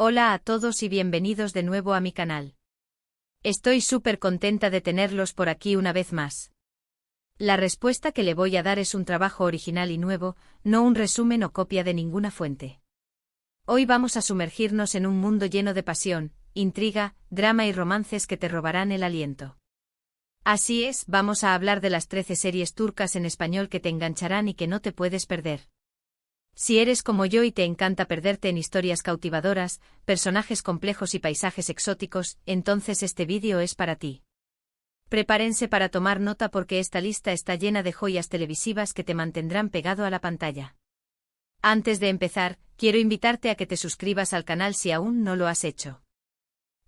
Hola a todos y bienvenidos de nuevo a mi canal. Estoy súper contenta de tenerlos por aquí una vez más. La respuesta que le voy a dar es un trabajo original y nuevo, no un resumen o copia de ninguna fuente. Hoy vamos a sumergirnos en un mundo lleno de pasión, intriga, drama y romances que te robarán el aliento. Así es, vamos a hablar de las 13 series turcas en español que te engancharán y que no te puedes perder. Si eres como yo y te encanta perderte en historias cautivadoras, personajes complejos y paisajes exóticos, entonces este vídeo es para ti. Prepárense para tomar nota porque esta lista está llena de joyas televisivas que te mantendrán pegado a la pantalla. Antes de empezar, quiero invitarte a que te suscribas al canal si aún no lo has hecho.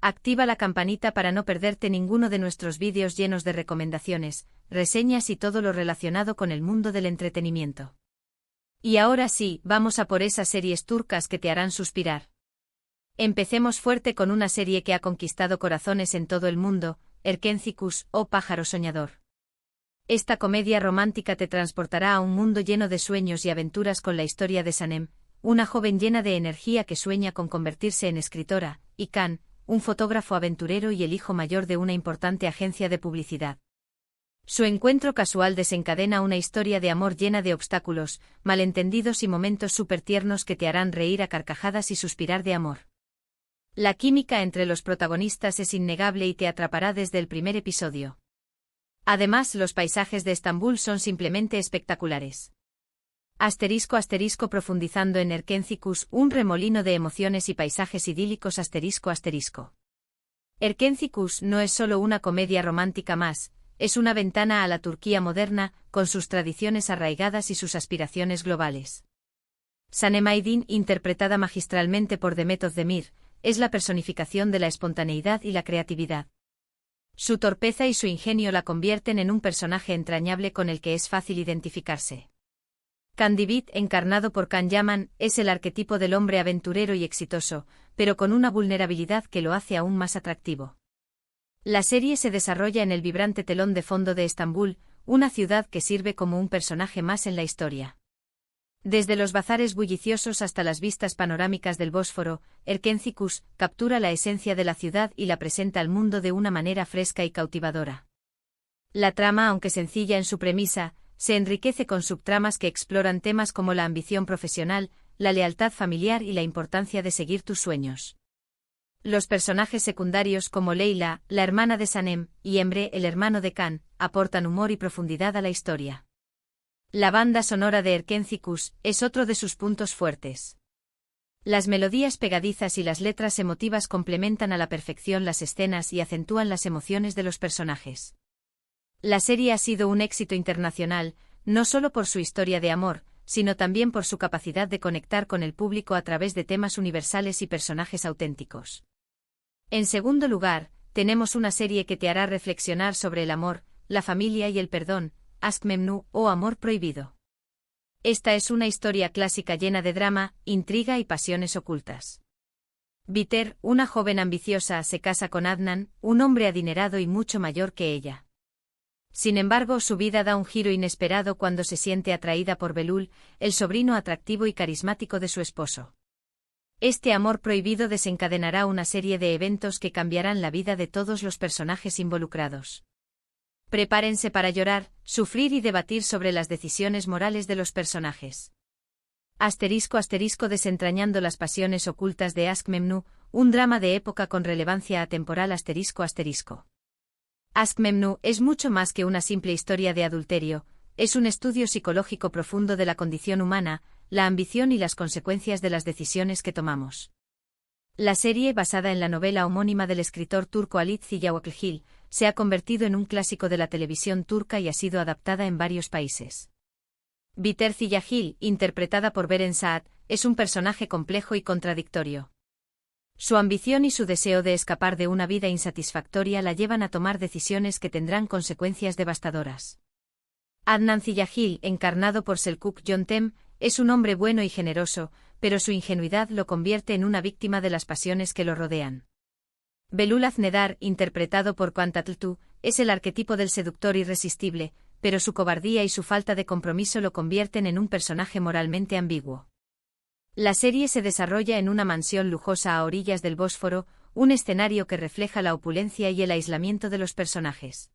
Activa la campanita para no perderte ninguno de nuestros vídeos llenos de recomendaciones, reseñas y todo lo relacionado con el mundo del entretenimiento. Y ahora sí, vamos a por esas series turcas que te harán suspirar. Empecemos fuerte con una serie que ha conquistado corazones en todo el mundo, Erkenzicus, o Pájaro Soñador. Esta comedia romántica te transportará a un mundo lleno de sueños y aventuras con la historia de Sanem, una joven llena de energía que sueña con convertirse en escritora, y Can, un fotógrafo aventurero y el hijo mayor de una importante agencia de publicidad. Su encuentro casual desencadena una historia de amor llena de obstáculos, malentendidos y momentos súper tiernos que te harán reír a carcajadas y suspirar de amor. La química entre los protagonistas es innegable y te atrapará desde el primer episodio. Además, los paisajes de Estambul son simplemente espectaculares. *** Profundizando en Erkenzicus, un remolino de emociones y paisajes idílicos ***. Erkenzicus no es solo una comedia romántica más, es una ventana a la Turquía moderna, con sus tradiciones arraigadas y sus aspiraciones globales. Sanem Aydin, interpretada magistralmente por Demet Özdemir, es la personificación de la espontaneidad y la creatividad. Su torpeza y su ingenio la convierten en un personaje entrañable con el que es fácil identificarse. Can Divit, encarnado por Can Yaman, es el arquetipo del hombre aventurero y exitoso, pero con una vulnerabilidad que lo hace aún más atractivo. La serie se desarrolla en el vibrante telón de fondo de Estambul, una ciudad que sirve como un personaje más en la historia. Desde los bazares bulliciosos hasta las vistas panorámicas del Bósforo, Erkenzicus captura la esencia de la ciudad y la presenta al mundo de una manera fresca y cautivadora. La trama, aunque sencilla en su premisa, se enriquece con subtramas que exploran temas como la ambición profesional, la lealtad familiar y la importancia de seguir tus sueños. Los personajes secundarios como Leila, la hermana de Sanem, y Emre, el hermano de Can, aportan humor y profundidad a la historia. La banda sonora de Erkenzicus es otro de sus puntos fuertes. Las melodías pegadizas y las letras emotivas complementan a la perfección las escenas y acentúan las emociones de los personajes. La serie ha sido un éxito internacional, no solo por su historia de amor, sino también por su capacidad de conectar con el público a través de temas universales y personajes auténticos. En segundo lugar, tenemos una serie que te hará reflexionar sobre el amor, la familia y el perdón, Aşk Memnu, o Amor Prohibido. Esta es una historia clásica llena de drama, intriga y pasiones ocultas. Biter, una joven ambiciosa, se casa con Adnan, un hombre adinerado y mucho mayor que ella. Sin embargo, su vida da un giro inesperado cuando se siente atraída por Belul, el sobrino atractivo y carismático de su esposo. Este amor prohibido desencadenará una serie de eventos que cambiarán la vida de todos los personajes involucrados. Prepárense para llorar, sufrir y debatir sobre las decisiones morales de los personajes. *** Desentrañando las pasiones ocultas de Aşk Memnu, un drama de época con relevancia atemporal ***. Aşk Memnu es mucho más que una simple historia de adulterio, es un estudio psicológico profundo de la condición humana, la ambición y las consecuencias de las decisiones que tomamos. La serie, basada en la novela homónima del escritor turco Halit Ziya, se ha convertido en un clásico de la televisión turca y ha sido adaptada en varios países. Biter Ziyagil, interpretada por Beren Saat, es un personaje complejo y contradictorio. Su ambición y su deseo de escapar de una vida insatisfactoria la llevan a tomar decisiones que tendrán consecuencias devastadoras. Adnan Ziyagil, encarnado por Selçuk Yöntem, es un hombre bueno y generoso, pero su ingenuidad lo convierte en una víctima de las pasiones que lo rodean. Belul Aznedar, interpretado por Can Tatltu, es el arquetipo del seductor irresistible, pero su cobardía y su falta de compromiso lo convierten en un personaje moralmente ambiguo. La serie se desarrolla en una mansión lujosa a orillas del Bósforo, un escenario que refleja la opulencia y el aislamiento de los personajes.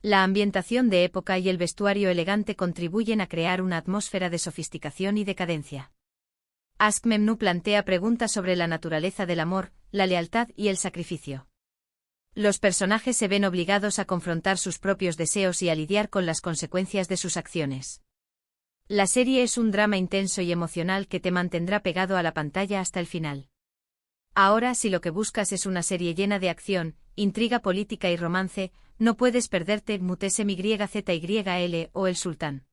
La ambientación de época y el vestuario elegante contribuyen a crear una atmósfera de sofisticación y decadencia. Ask Memnu plantea preguntas sobre la naturaleza del amor, la lealtad y el sacrificio. Los personajes se ven obligados a confrontar sus propios deseos y a lidiar con las consecuencias de sus acciones. La serie es un drama intenso y emocional que te mantendrá pegado a la pantalla hasta el final. Ahora, si lo que buscas es una serie llena de acción, intriga política y romance, no puedes perderte Muteşem Yzyl o El Sultán.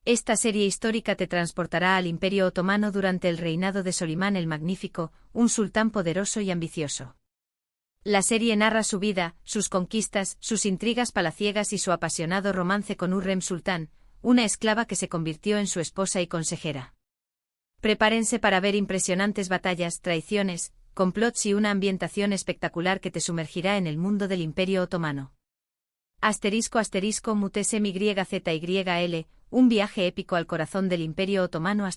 Esta serie histórica te transportará al Imperio Otomano durante el reinado de Solimán el Magnífico, un sultán poderoso y ambicioso. La serie narra su vida, sus conquistas, sus intrigas palaciegas y su apasionado romance con Hürrem Sultán, una esclava que se convirtió en su esposa y consejera. Prepárense para ver impresionantes batallas, traiciones, complots y una ambientación espectacular que te sumergirá en el mundo del Imperio Otomano. Muteşem Yzyl, un viaje épico al corazón del Imperio Otomano.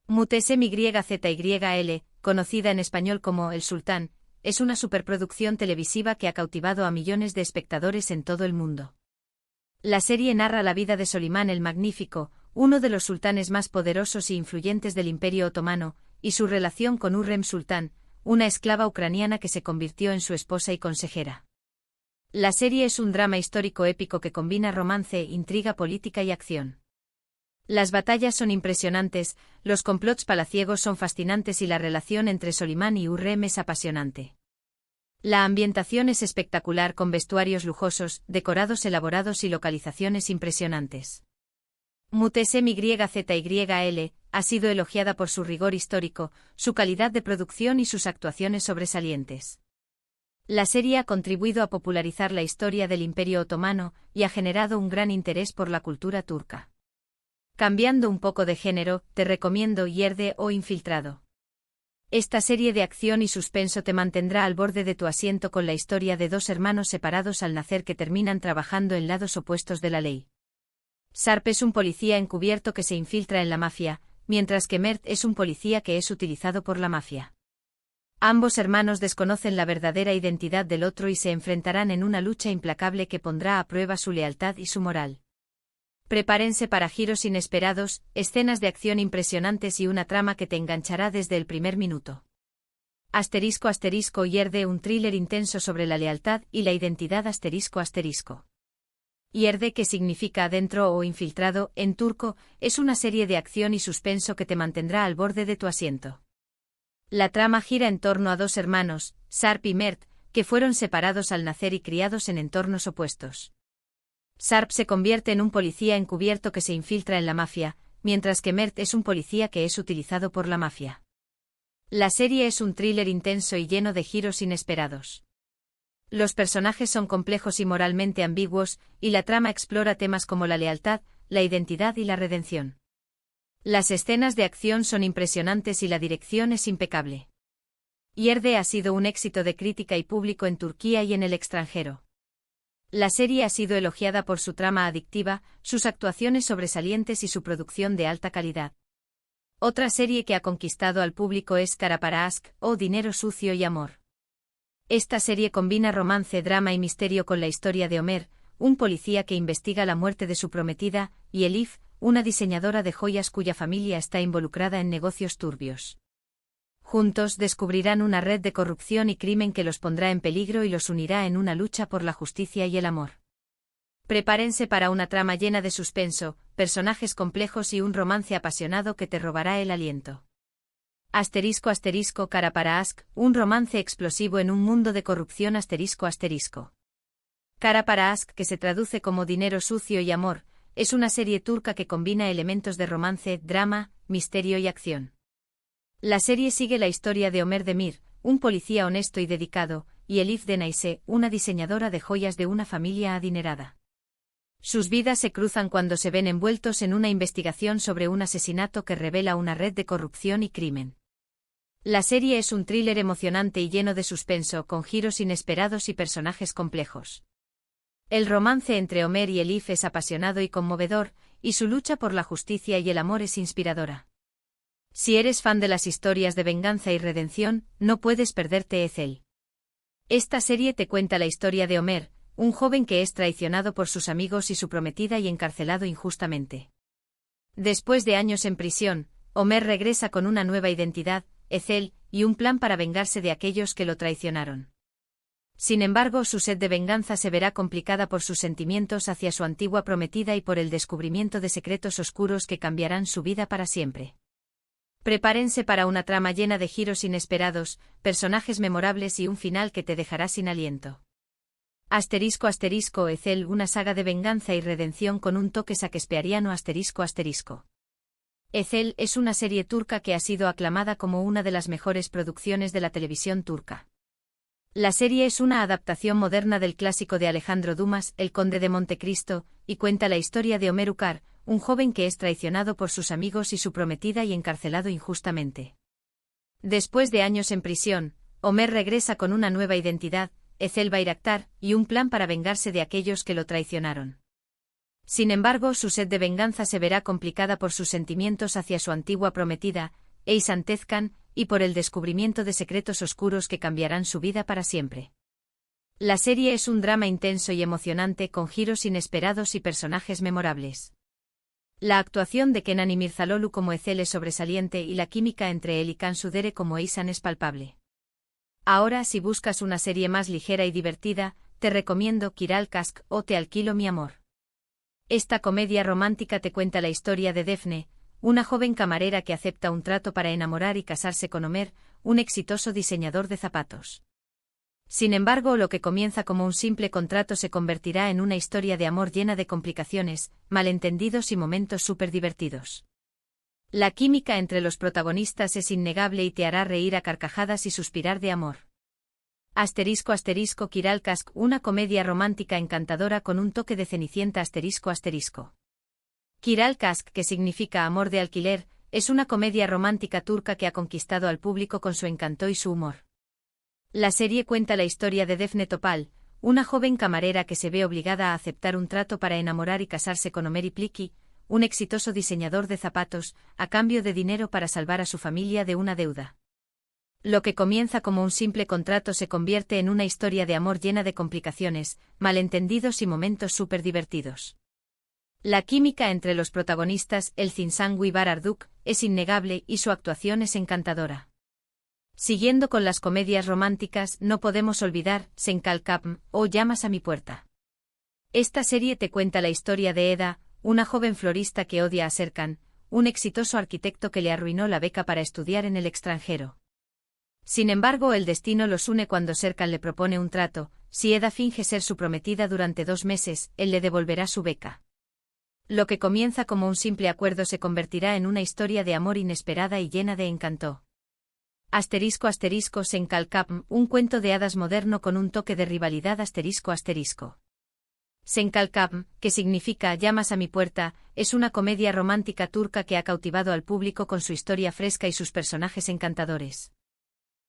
Muteşem Yzyl, conocida en español como El Sultán, es una superproducción televisiva que ha cautivado a millones de espectadores en todo el mundo. La serie narra la vida de Solimán el Magnífico, uno de los sultanes más poderosos e influyentes del Imperio Otomano, y su relación con Hürrem Sultán, una esclava ucraniana que se convirtió en su esposa y consejera. La serie es un drama histórico épico que combina romance, intriga política y acción. Las batallas son impresionantes, los complots palaciegos son fascinantes y la relación entre Solimán y Hürrem es apasionante. La ambientación es espectacular con vestuarios lujosos, decorados elaborados y localizaciones impresionantes. Muteşem Yzyl ha sido elogiada por su rigor histórico, su calidad de producción y sus actuaciones sobresalientes. La serie ha contribuido a popularizar la historia del Imperio Otomano y ha generado un gran interés por la cultura turca. Cambiando un poco de género, te recomiendo Yerde o Infiltrado. Esta serie de acción y suspenso te mantendrá al borde de tu asiento con la historia de dos hermanos separados al nacer que terminan trabajando en lados opuestos de la ley. Sarp es un policía encubierto que se infiltra en la mafia, mientras que Mert es un policía que es utilizado por la mafia. Ambos hermanos desconocen la verdadera identidad del otro y se enfrentarán en una lucha implacable que pondrá a prueba su lealtad y su moral. Prepárense para giros inesperados, escenas de acción impresionantes y una trama que te enganchará desde el primer minuto. Yerde, un thriller intenso sobre la lealtad y la identidad. Yerde, que significa adentro o infiltrado en turco, es una serie de acción y suspenso que te mantendrá al borde de tu asiento. La trama gira en torno a dos hermanos, Sarp y Mert, que fueron separados al nacer y criados en entornos opuestos. Sarp se convierte en un policía encubierto que se infiltra en la mafia, mientras que Mert es un policía que es utilizado por la mafia. La serie es un thriller intenso y lleno de giros inesperados. Los personajes son complejos y moralmente ambiguos, y la trama explora temas como la lealtad, la identidad y la redención. Las escenas de acción son impresionantes y la dirección es impecable. Yerde ha sido un éxito de crítica y público en Turquía y en el extranjero. La serie ha sido elogiada por su trama adictiva, sus actuaciones sobresalientes y su producción de alta calidad. Otra serie que ha conquistado al público es Kara Para Aşk, o Dinero Sucio y Amor. Esta serie combina romance, drama y misterio con la historia de Ömer, un policía que investiga la muerte de su prometida, y Elif, una diseñadora de joyas cuya familia está involucrada en negocios turbios. Juntos descubrirán una red de corrupción y crimen que los pondrá en peligro y los unirá en una lucha por la justicia y el amor. Prepárense para una trama llena de suspenso, personajes complejos y un romance apasionado que te robará el aliento. Kara Para Aşk, un romance explosivo en un mundo de corrupción. Kara Para Aşk, que se traduce como Dinero Sucio y Amor, es una serie turca que combina elementos de romance, drama, misterio y acción. La serie sigue la historia de Ömer Demir, un policía honesto y dedicado, y Elif Denayse, una diseñadora de joyas de una familia adinerada. Sus vidas se cruzan cuando se ven envueltos en una investigación sobre un asesinato que revela una red de corrupción y crimen. La serie es un thriller emocionante y lleno de suspenso, con giros inesperados y personajes complejos. El romance entre Ömer y Elif es apasionado y conmovedor, y su lucha por la justicia y el amor es inspiradora. Si eres fan de las historias de venganza y redención, no puedes perderte Ethel. Esta serie te cuenta la historia de Homer, un joven que es traicionado por sus amigos y su prometida y encarcelado injustamente. Después de años en prisión, Homer regresa con una nueva identidad, Ethel, y un plan para vengarse de aquellos que lo traicionaron. Sin embargo, su sed de venganza se verá complicada por sus sentimientos hacia su antigua prometida y por el descubrimiento de secretos oscuros que cambiarán su vida para siempre. Prepárense para una trama llena de giros inesperados, personajes memorables y un final que te dejará sin aliento. Asterisco asterisco Ethel, una saga de venganza y redención con un toque shakespeariano asterisco asterisco. Ethel es una serie turca que ha sido aclamada como una de las mejores producciones de la televisión turca. La serie es una adaptación moderna del clásico de Alejandro Dumas, El Conde de Montecristo, y cuenta la historia de Ömer Ukar, un joven que es traicionado por sus amigos y su prometida y encarcelado injustamente. Después de años en prisión, Ömer regresa con una nueva identidad, Ethel Bayraktar, y un plan para vengarse de aquellos que lo traicionaron. Sin embargo, su sed de venganza se verá complicada por sus sentimientos hacia su antigua prometida, Eysan Tezcan, y por el descubrimiento de secretos oscuros que cambiarán su vida para siempre. La serie es un drama intenso y emocionante con giros inesperados y personajes memorables. La actuación de Kenan Imirzalıoğlu como Ethel es sobresaliente y la química entre él y Can Sudere como Eysan es palpable. Ahora, si buscas una serie más ligera y divertida, te recomiendo Kiral Kask o Te alquilo mi amor. Esta comedia romántica te cuenta la historia de Defne, una joven camarera que acepta un trato para enamorar y casarse con Ömer, un exitoso diseñador de zapatos. Sin embargo, lo que comienza como un simple contrato se convertirá en una historia de amor llena de complicaciones, malentendidos y momentos súper divertidos. La química entre los protagonistas es innegable y te hará reír a carcajadas y suspirar de amor. Asterisco asterisco Kiral Kask, una comedia romántica encantadora con un toque de Cenicienta asterisco asterisco. Kiral Kask, que significa amor de alquiler, es una comedia romántica turca que ha conquistado al público con su encanto y su humor. La serie cuenta la historia de Defne Topal, una joven camarera que se ve obligada a aceptar un trato para enamorar y casarse con Ömer Ipliki, un exitoso diseñador de zapatos, a cambio de dinero para salvar a su familia de una deuda. Lo que comienza como un simple contrato se convierte en una historia de amor llena de complicaciones, malentendidos y momentos súper divertidos. La química entre los protagonistas, Elçin Güibar Arduk, es innegable y su actuación es encantadora. Siguiendo con las comedias románticas, no podemos olvidar Sen Kalkapm o Llamas a mi puerta. Esta serie te cuenta la historia de Eda, una joven florista que odia a Serkan, un exitoso arquitecto que le arruinó la beca para estudiar en el extranjero. Sin embargo, el destino los une cuando Serkan le propone un trato: si Eda finge ser su prometida durante 2 meses, él le devolverá su beca. Lo que comienza como un simple acuerdo se convertirá en una historia de amor inesperada y llena de encanto. Asterisco asterisco Sen Kalkapm, un cuento de hadas moderno con un toque de rivalidad asterisco asterisco. Sen Kalkapm, que significa Llamas a mi puerta, es una comedia romántica turca que ha cautivado al público con su historia fresca y sus personajes encantadores.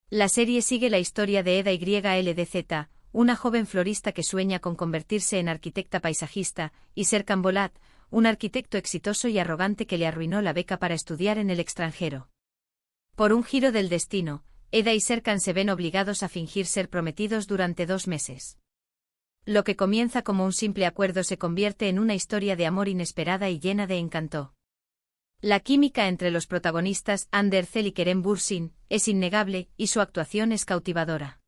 La serie sigue la historia de Eda YLDZ, una joven florista que sueña con convertirse en arquitecta paisajista, y Serkan Bolat, un arquitecto exitoso y arrogante que le arruinó la beca para estudiar en el extranjero. Por un giro del destino, Eda y Serkan se ven obligados a fingir ser prometidos durante 2 meses. Lo que comienza como un simple acuerdo se convierte en una historia de amor inesperada y llena de encanto. La química entre los protagonistas, Hande Erçel y Kerem Bürsin, es innegable y su actuación es cautivadora.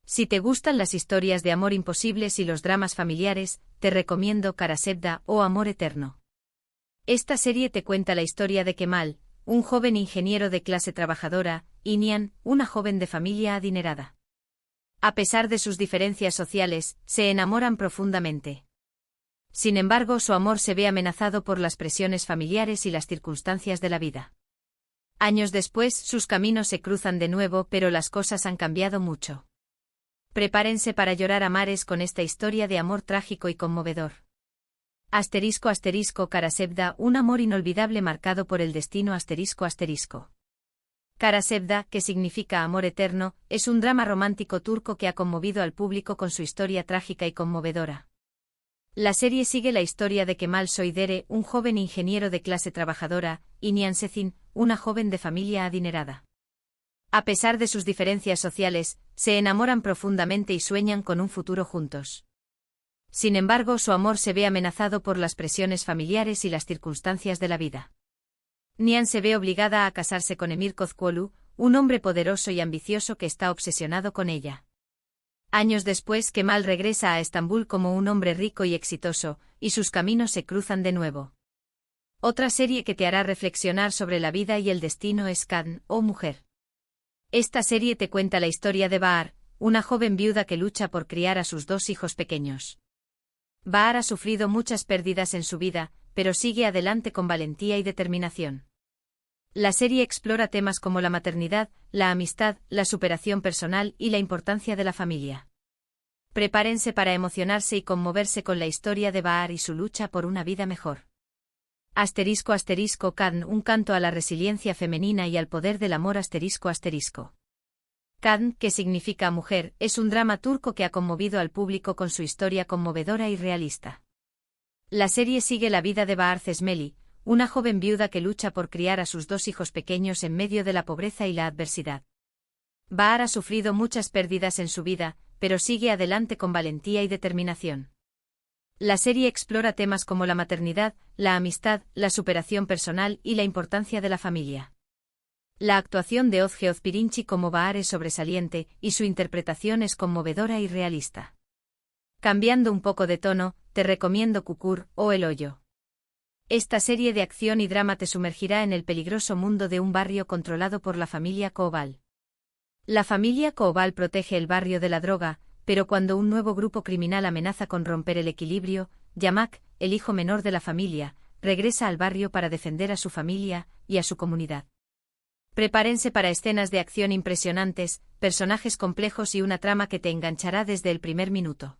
Si te gustan las historias de amor imposibles y los dramas familiares, te recomiendo Karasevda o Amor Eterno. Esta serie te cuenta la historia de Kemal, un joven ingeniero de clase trabajadora, y Nihan, una joven de familia adinerada. A pesar de sus diferencias sociales, se enamoran profundamente. Sin embargo, su amor se ve amenazado por las presiones familiares y las circunstancias de la vida. Años después, sus caminos se cruzan de nuevo, pero las cosas han cambiado mucho. Prepárense para llorar a mares con esta historia de amor trágico y conmovedor. Asterisco asterisco Karasevda, un amor inolvidable marcado por el destino asterisco asterisco. Karasevda, que significa amor eterno, es un drama romántico turco que ha conmovido al público con su historia trágica y conmovedora. La serie sigue la historia de Kemal Soydere, un joven ingeniero de clase trabajadora, y Nihan Sezin, una joven de familia adinerada. A pesar de sus diferencias sociales, se enamoran profundamente y sueñan con un futuro juntos. Sin embargo, su amor se ve amenazado por las presiones familiares y las circunstancias de la vida. Nian se ve obligada a casarse con Emir Kozkuolu, un hombre poderoso y ambicioso que está obsesionado con ella. Años después, Kemal regresa a Estambul como un hombre rico y exitoso, y sus caminos se cruzan de nuevo. Otra serie que te hará reflexionar sobre la vida y el destino es Kadın, oh mujer. Esta serie te cuenta la historia de Bahar, una joven viuda que lucha por criar a sus 2 hijos pequeños. Bahar ha sufrido muchas pérdidas en su vida, pero sigue adelante con valentía y determinación. La serie explora temas como la maternidad, la amistad, la superación personal y la importancia de la familia. Prepárense para emocionarse y conmoverse con la historia de Bahar y su lucha por una vida mejor. Kadın, un canto a la resiliencia femenina y al poder del amor. Kadın, que significa mujer, es un drama turco que ha conmovido al público con su historia conmovedora y realista. La serie sigue la vida de Bahar Çeşmeli, una joven viuda que lucha por criar a sus 2 hijos pequeños en medio de la pobreza y la adversidad. Bahar ha sufrido muchas pérdidas en su vida, pero sigue adelante con valentía y determinación. La serie explora temas como la maternidad, la amistad, la superación personal y la importancia de la familia. La actuación de Özge Özpirinçci como Bahar es sobresaliente, y su interpretación es conmovedora y realista. Cambiando un poco de tono, te recomiendo Kukur, o El Hoyo. Esta serie de acción y drama te sumergirá en el peligroso mundo de un barrio controlado por la familia Koval. La familia Koval protege el barrio de la droga, pero cuando un nuevo grupo criminal amenaza con romper el equilibrio, Yamak, el hijo menor de la familia, regresa al barrio para defender a su familia y a su comunidad. Prepárense para escenas de acción impresionantes, personajes complejos y una trama que te enganchará desde el primer minuto.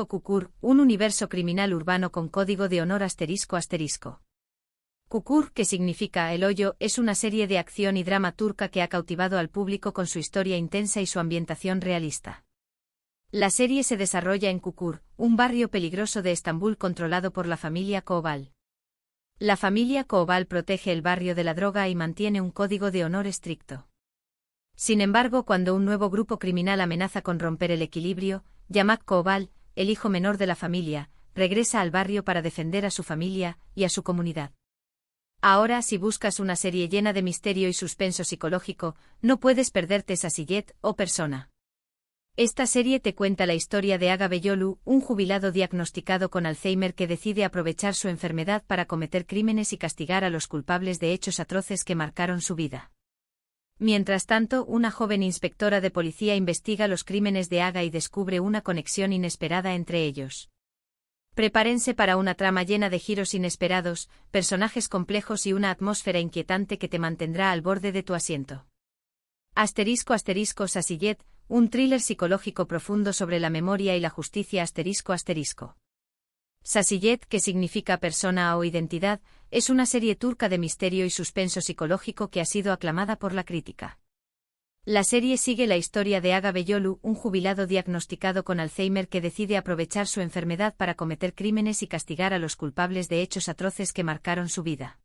Kukur, un universo criminal urbano con código de honor. Kukur, que significa El Hoyo, es una serie de acción y drama turca que ha cautivado al público con su historia intensa y su ambientación realista. La serie se desarrolla en Kukur, un barrio peligroso de Estambul controlado por la familia Koval. La familia Koval protege el barrio de la droga y mantiene un código de honor estricto. Sin embargo, cuando un nuevo grupo criminal amenaza con romper el equilibrio, Yamak Koval, el hijo menor de la familia, regresa al barrio para defender a su familia y a su comunidad. Ahora, si buscas una serie llena de misterio y suspenso psicológico, no puedes perderte Sasillet, o Persona. Esta serie te cuenta la historia de Aga Beyolu, un jubilado diagnosticado con Alzheimer que decide aprovechar su enfermedad para cometer crímenes y castigar a los culpables de hechos atroces que marcaron su vida. Mientras tanto, una joven inspectora de policía investiga los crímenes de Aga y descubre una conexión inesperada entre ellos. Prepárense para una trama llena de giros inesperados, personajes complejos y una atmósfera inquietante que te mantendrá al borde de tu asiento. Sasillet, un thriller psicológico profundo sobre la memoria y la justicia. Sasillet, que significa persona o identidad, es una serie turca de misterio y suspenso psicológico que ha sido aclamada por la crítica. La serie sigue la historia de Aga Beyolu, un jubilado diagnosticado con Alzheimer que decide aprovechar su enfermedad para cometer crímenes y castigar a los culpables de hechos atroces que marcaron su vida.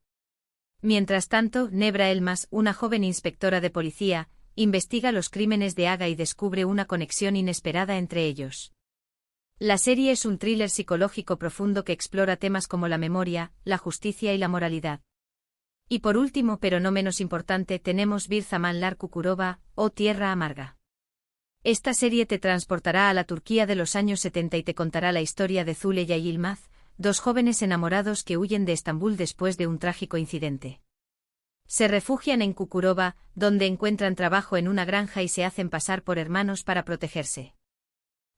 Mientras tanto, Nebra Elmas, una joven inspectora de policía, investiga los crímenes de Aga y descubre una conexión inesperada entre ellos. La serie es un thriller psicológico profundo que explora temas como la memoria, la justicia y la moralidad. Y por último, pero no menos importante, tenemos Bir Zamanlar Kukurova, o Tierra Amarga. Esta serie te transportará a la Turquía de los años 70 y te contará la historia de Züleyha y Yılmaz, 2 jóvenes enamorados que huyen de Estambul después de un trágico incidente. Se refugian en Kukurova, donde encuentran trabajo en una granja y se hacen pasar por hermanos para protegerse.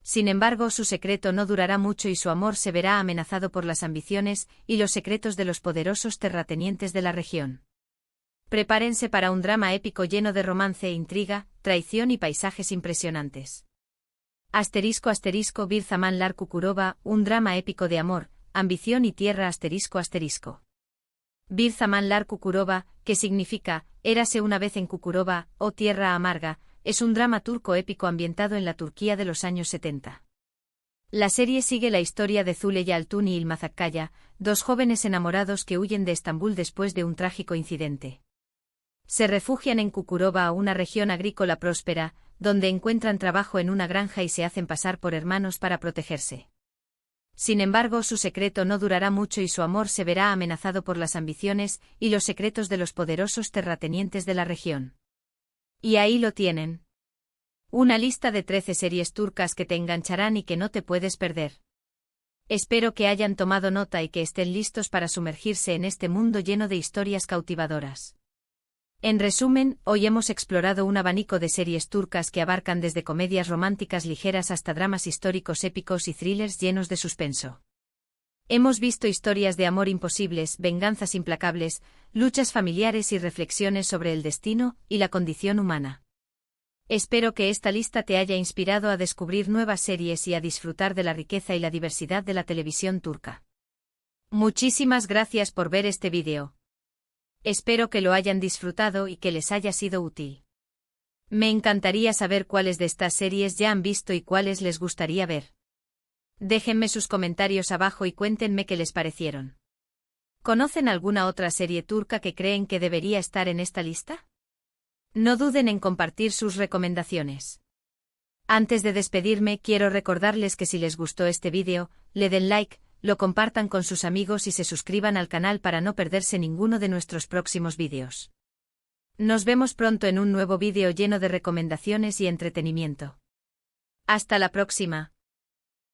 Sin embargo, su secreto no durará mucho y su amor se verá amenazado por las ambiciones y los secretos de los poderosos terratenientes de la región. Prepárense para un drama épico lleno de romance, intriga, traición y paisajes impresionantes. Bir Zamanlar Kukurova, un drama épico de amor, ambición y tierra. Bir Zamanlar Kukurova, que significa Érase una vez en Kukurova, o Tierra Amarga, es un drama turco épico ambientado en la Turquía de los años 70. La serie sigue la historia de Züleyha Altun y Ilmaz Akkaya, dos jóvenes enamorados que huyen de Estambul después de un trágico incidente. Se refugian en Çukurova, una región agrícola próspera, donde encuentran trabajo en una granja y se hacen pasar por hermanos para protegerse. Sin embargo, su secreto no durará mucho y su amor se verá amenazado por las ambiciones y los secretos de los poderosos terratenientes de la región. Y ahí lo tienen. Una lista de 13 series turcas que te engancharán y que no te puedes perder. Espero que hayan tomado nota y que estén listos para sumergirse en este mundo lleno de historias cautivadoras. En resumen, hoy hemos explorado un abanico de series turcas que abarcan desde comedias románticas ligeras hasta dramas históricos épicos y thrillers llenos de suspenso. Hemos visto historias de amor imposibles, venganzas implacables, luchas familiares y reflexiones sobre el destino y la condición humana. Espero que esta lista te haya inspirado a descubrir nuevas series y a disfrutar de la riqueza y la diversidad de la televisión turca. Muchísimas gracias por ver este vídeo. Espero que lo hayan disfrutado y que les haya sido útil. Me encantaría saber cuáles de estas series ya han visto y cuáles les gustaría ver. Déjenme sus comentarios abajo y cuéntenme qué les parecieron. ¿Conocen alguna otra serie turca que creen que debería estar en esta lista? No duden en compartir sus recomendaciones. Antes de despedirme, quiero recordarles que si les gustó este vídeo, le den like, lo compartan con sus amigos y se suscriban al canal para no perderse ninguno de nuestros próximos vídeos. Nos vemos pronto en un nuevo vídeo lleno de recomendaciones y entretenimiento. Hasta la próxima.